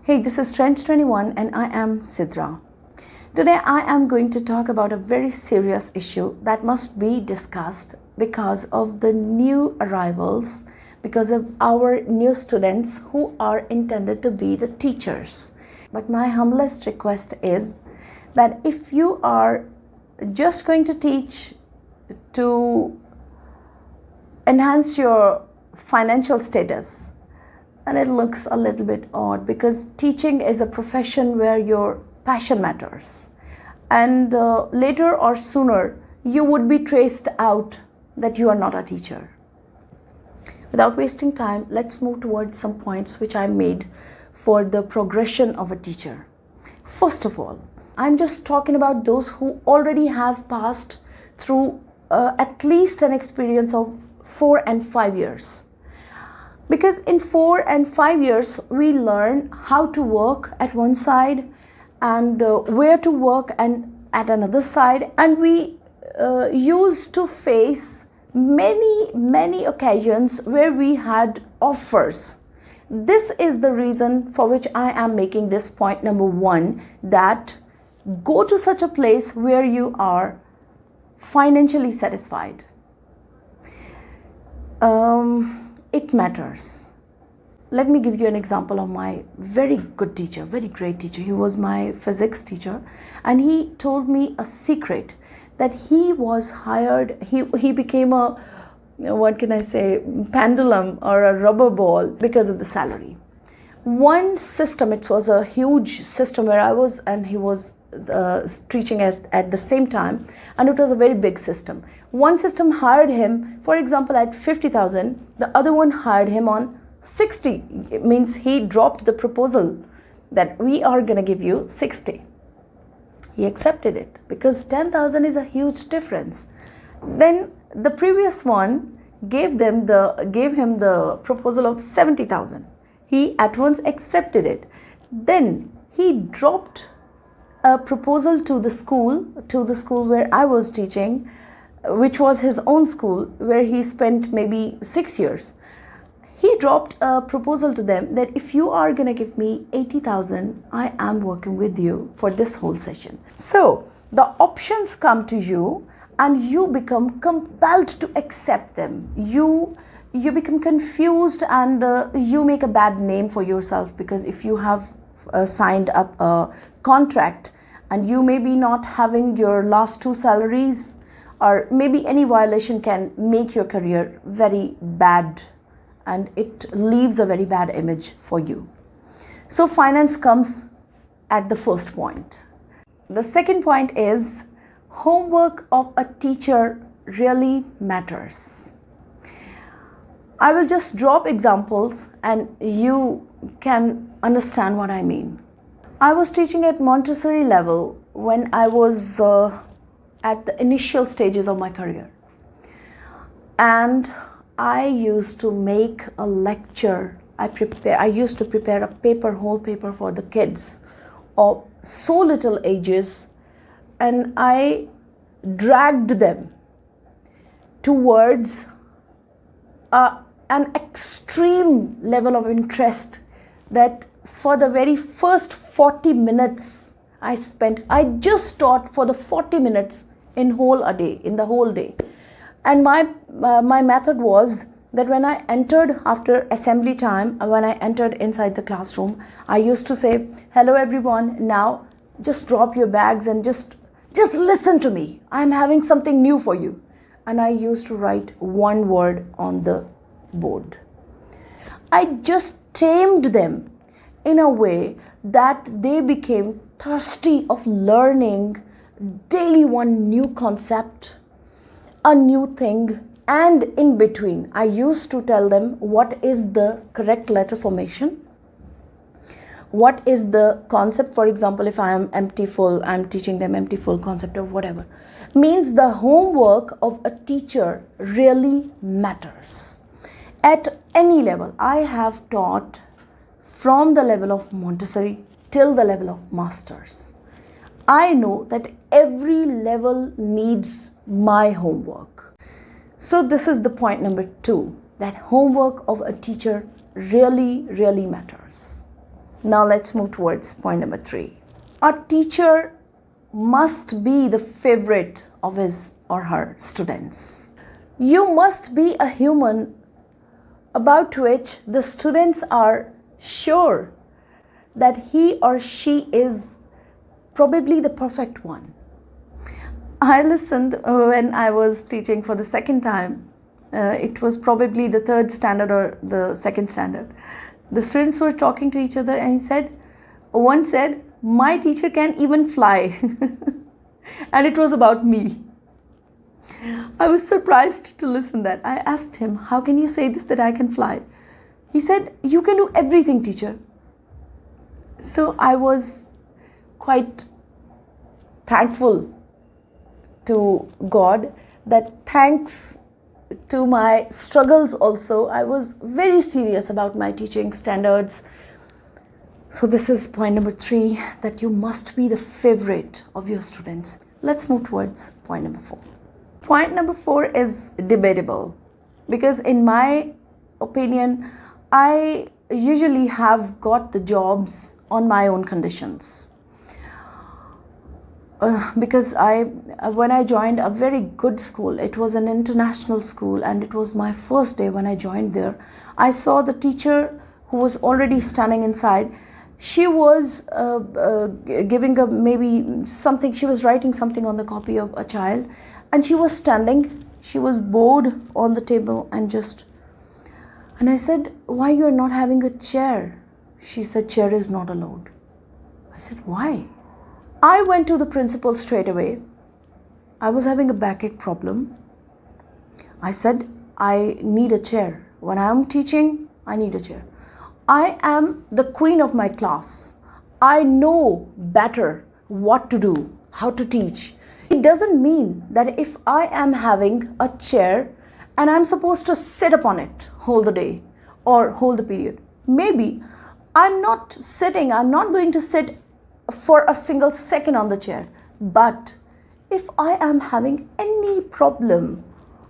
Hey, this is Trench 21 and I am Sidra. Today I am going to talk about a very serious issue that must be discussed because of the new arrivals, because of our new students who are intended to be the teachers. But my humblest request is that if you are just going to teach to enhance your financial status, and it looks a little bit odd because teaching is a profession where your passion matters. And later or sooner, you would be traced out that you are not a teacher. Without wasting time, let's move towards some points which I made for the progression of a teacher. First of all, I'm just talking about those who already have passed through at least an experience of 4 and 5 years. Because in 4 and 5 years, we learn how to work at one side and where to work and at another side. And we used to face many occasions where we had offers. This is the reason for which I am making this point number 1, that go to such a place where you are financially satisfied. It matters. Let me give you an example of my very good teacher, very great teacher. He was my physics teacher, and he told me a secret that he was hired, he became a, what can I say, pendulum or a rubber ball because of the salary. One system, it was a huge system where I was and he was teaching at the same time, and it was a very big system. One system hired him, for example, at 50,000, the other one hired him on 60. It means he dropped the proposal that we are going to give you 60. He accepted it because 10,000 is a huge difference. Then the previous one gave him the proposal of 70,000. He at once accepted it. Then he dropped a proposal to the school where I was teaching, which was his own school where he spent maybe 6 years. He dropped a proposal to them that if you are going to give me 80,000, I am working with you for this whole session. So the options come to you and you become compelled to accept them. You become confused and you make a bad name for yourself, because if you have signed up a contract and you may be not having your last 2 salaries, or maybe any violation can make your career very bad and it leaves a very bad image for you. So finance comes at the first point. The second point is homework of a teacher really matters. I will just drop examples and you can understand what I mean. I was teaching at Montessori level when I was at the initial stages of my career. And I used to make a lecture. I used to prepare a whole paper for the kids of so little ages, and I dragged them towards an extreme level of interest that for the very first 40 minutes I just taught for the 40 minutes in the whole day. And my method was that when I entered after assembly time, when I entered inside the classroom, I used to say, hello everyone, now just drop your bags and just listen to me. I'm having something new for you. And I used to write one word on the board. I just tamed them in a way that they became thirsty of learning daily one new concept, a new thing, and in between I used to tell them what is the correct letter formation, what is the concept. For example, if I am empty full, I'm teaching them empty full concept or whatever. Means the homework of a teacher really matters. At any level, I have taught from the level of Montessori till the level of masters. I know that every level needs my homework. So this is the point number 2, that homework of a teacher really matters. Now let's move towards point number 3. A teacher must be the favorite of his or her students. You must be a human about which the students are sure that he or she is probably the perfect one. I listened when I was teaching for the second time. It was probably the 3rd standard or the 2nd standard. The students were talking to each other and one said, my teacher can even fly. And it was about me. I was surprised to listen that. I asked him, how can you say this, that I can fly? He said, you can do everything, teacher. So I was quite thankful to God that thanks to my struggles also, I was very serious about my teaching standards. So this is point number 3, that you must be the favorite of your students. Let's move towards point number 4. Point number 4 is debatable, because in my opinion, I usually have got the jobs on my own conditions. Because when I joined a very good school, it was an international school, and it was my first day when I joined there. I saw the teacher who was already standing inside. She was giving maybe something, she was writing something on the copy of a child, and she was standing, she was bored on the table and I said, why you are not having a chair? She said, chair is not allowed. I said, why? I went to the principal straight away. I was having a backache problem. I said, I need a chair. When I am teaching, I need a chair. I am the queen of my class. I know better what to do, how to teach. It doesn't mean that if I am having a chair and I'm supposed to sit upon it whole the day or whole the period. Maybe I'm not going to sit for a single second on the chair. But if I am having any problem,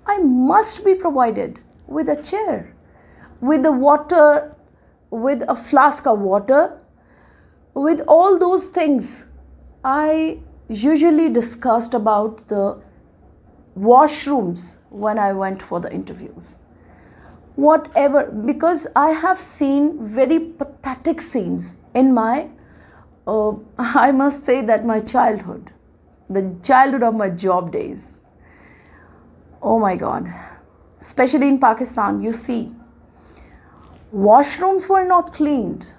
I must be provided with a chair, with the water, with a flask of water, with all those things. I usually discussed about the washrooms when I went for the interviews. Whatever, because I have seen very pathetic scenes in my I must say that my childhood, the childhood of my job days. Oh my God. Especially in Pakistan, you see, washrooms were not cleaned.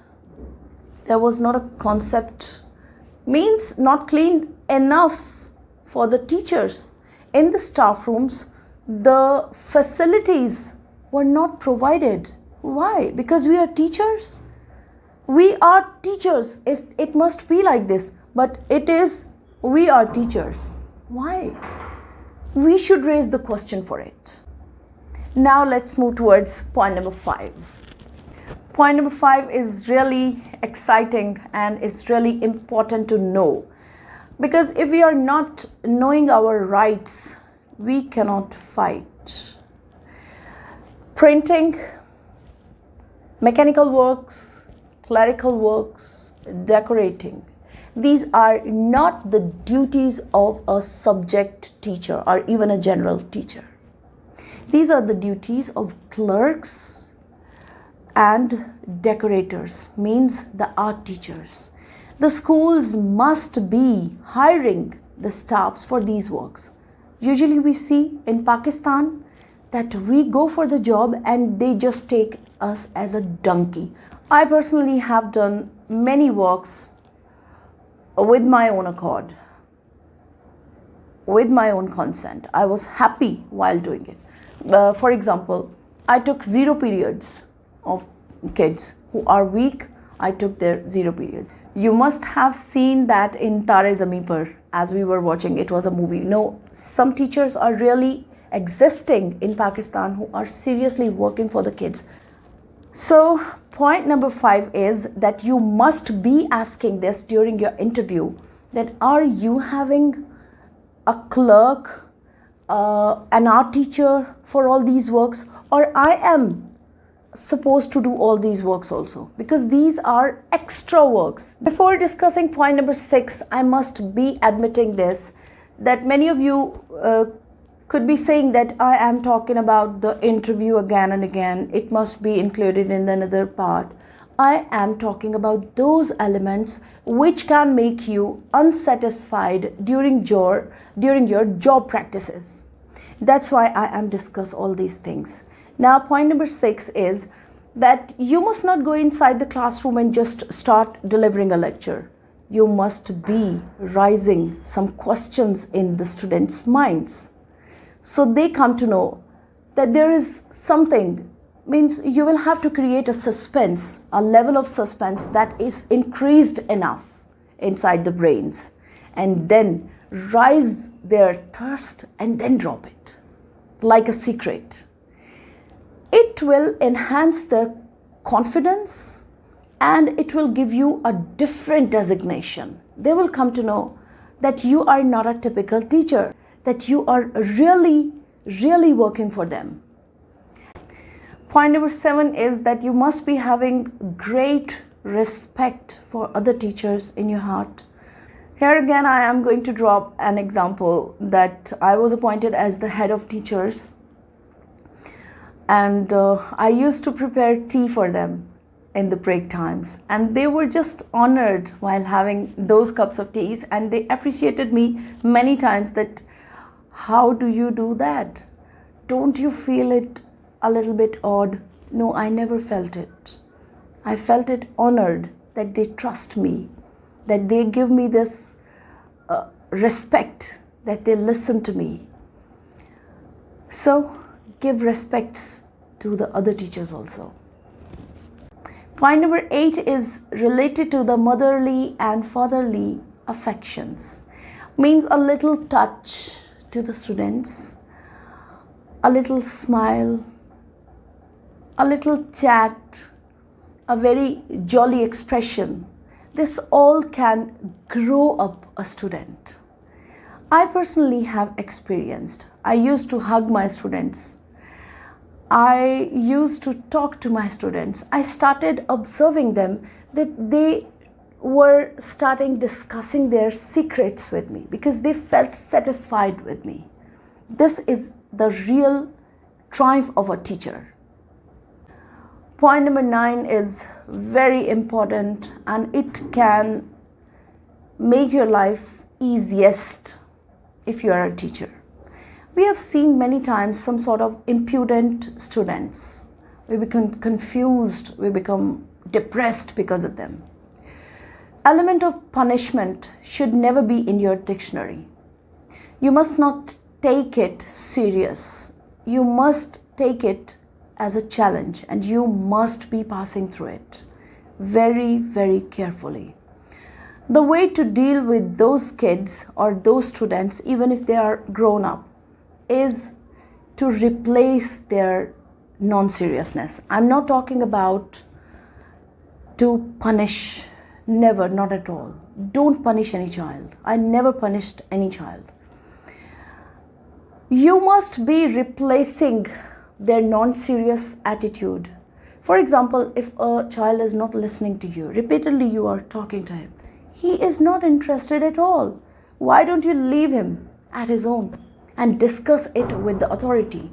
There was not a concept, means not cleaned enough for the teachers. In the staff rooms, the facilities were not provided. Why? Because we are teachers. We are teachers. It must be like this. But we are teachers. Why? We should raise the question for it. Now let's move towards point number 5. Point number 5 is really exciting and it's really important to know. Because if we are not knowing our rights, we cannot fight. Printing, mechanical works, clerical works, decorating. These are not the duties of a subject teacher or even a general teacher. These are the duties of clerks and decorators, means the art teachers. The schools must be hiring the staffs for these works. Usually we see in Pakistan that we go for the job and they just take us as a donkey. I personally have done many works with my own accord, with my own consent. I was happy while doing it. For example, I took 0 periods of kids who are weak. I took their 0 period. You must have seen that in Tare Zameen Par as we were watching. It was a movie. No, some teachers are really existing in Pakistan who are seriously working for the kids. So point number 5 is that you must be asking this during your interview, that are you having a clerk, an art teacher for all these works, or I am supposed to do all these works also, because these are extra works. Before discussing point number 6, I must be admitting this, that many of you could be saying that I am talking about the interview again and again. It must be included in another part. I am talking about those elements which can make you unsatisfied during your job practices. That's why I am discuss all these things. Now, point number 6 is that you must not go inside the classroom and just start delivering a lecture. You must be raising some questions in the students' minds, so they come to know that there is something. Means you will have to create a suspense, a level of suspense that is increased enough inside the brains, and then rise their thirst and then drop it like a secret. It will enhance their confidence and it will give you a different designation. They will come to know that you are not a typical teacher, that you are really, really working for them. Point number 7 is that you must be having great respect for other teachers in your heart. Here again, I am going to drop an example that I was appointed as the head of teachers, and I used to prepare tea for them in the break times, and they were just honored while having those cups of teas, and they appreciated me many times that, how do you do that? Don't you feel it a little bit odd? No, I never felt it. I felt it honored that they trust me, that they give me this respect, that they listen to me. So give respects to the other teachers also. Point number 8 is related to the motherly and fatherly affections. Means a little touch to the students, a little smile, a little chat, a very jolly expression. This all can grow up a student. I personally have experienced. I used to hug my students. I used to talk to my students. I started observing them that they were starting discussing their secrets with me because they felt satisfied with me. This is the real triumph of a teacher. Point number 9 is very important, and it can make your life easiest if you are a teacher. We have seen many times some sort of impudent students. We become confused, we become depressed because of them. Element of punishment should never be in your dictionary. You must not take it serious. You must take it as a challenge, and you must be passing through it very, very carefully. The way to deal with those kids or those students, even if they are grown up, is to replace their non-seriousness. I'm not talking about to punish. Never, not at all. Don't punish any child. I never punished any child. You must be replacing their non-serious attitude. For example, if a child is not listening to you, repeatedly you are talking to him, he is not interested at all. Why don't you leave him at his own and discuss it with the authority,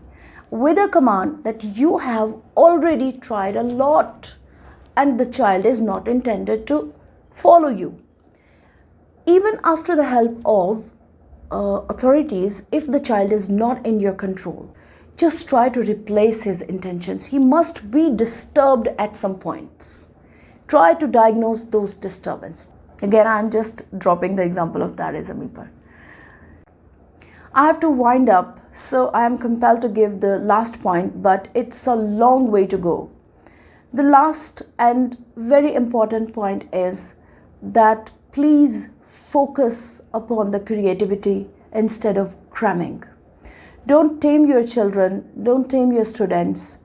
with a command that you have already tried a lot and the child is not intended to follow you. Even after the help of authorities, if the child is not in your control, just try to replace his intentions. He must be disturbed at some points. Try to diagnose those disturbances. Again, I'm just dropping the example of that as a Meeper. I have to wind up, so I am compelled to give the last point, but it's a long way to go. The last and very important point is that please focus upon the creativity instead of cramming. Don't tame your children, don't tame your students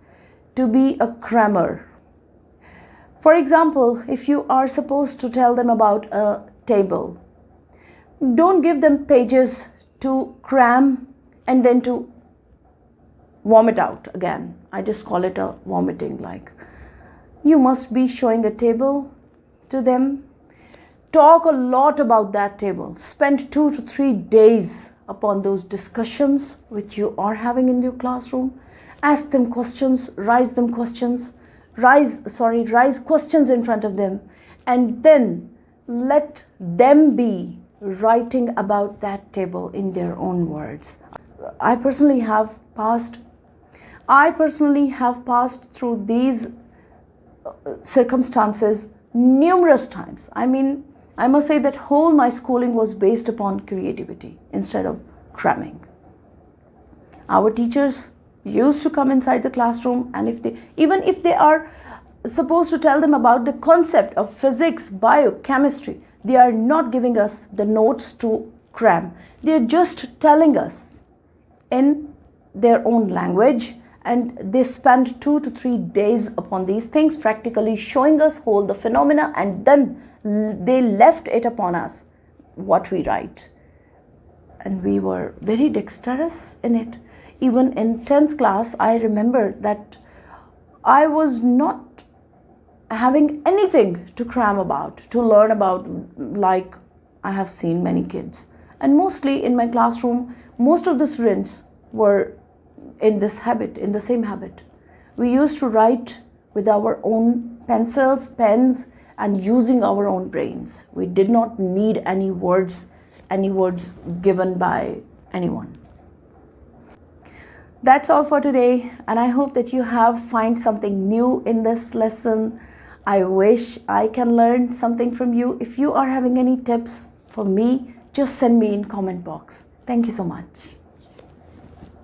to be a crammer. For example, if you are supposed to tell them about a table, don't give them pages to cram and then to vomit out again. I just call it a vomiting. Like, you must be showing a table to them. Talk a lot about that table. Spend 2 to 3 days upon those discussions which you are having in your classroom. Ask them questions, raise questions in front of them, and then let them be writing about that table in their own words. I personally have passed through these circumstances numerous times. I mean, I must say that whole my schooling was based upon creativity instead of cramming. Our teachers used to come inside the classroom, and even if they are supposed to tell them about the concept of physics, biochemistry, they are not giving us the notes to cram. They are just telling us in their own language, and they spend 2 to 3 days upon these things, practically showing us whole the phenomena, and then they left it upon us what we write. And we were very dexterous in it. Even in 10th class, I remember that I was not having anything to cram about, to learn about, like I have seen many kids. And mostly in my classroom, most of the students were in the same habit. We used to write with our own pencils, pens, and using our own brains. We did not need any words given by anyone. That's all for today, and I hope that you have find something new in this lesson. I wish I can learn something from you. If you are having any tips for me, just send me in comment box. Thank you so much.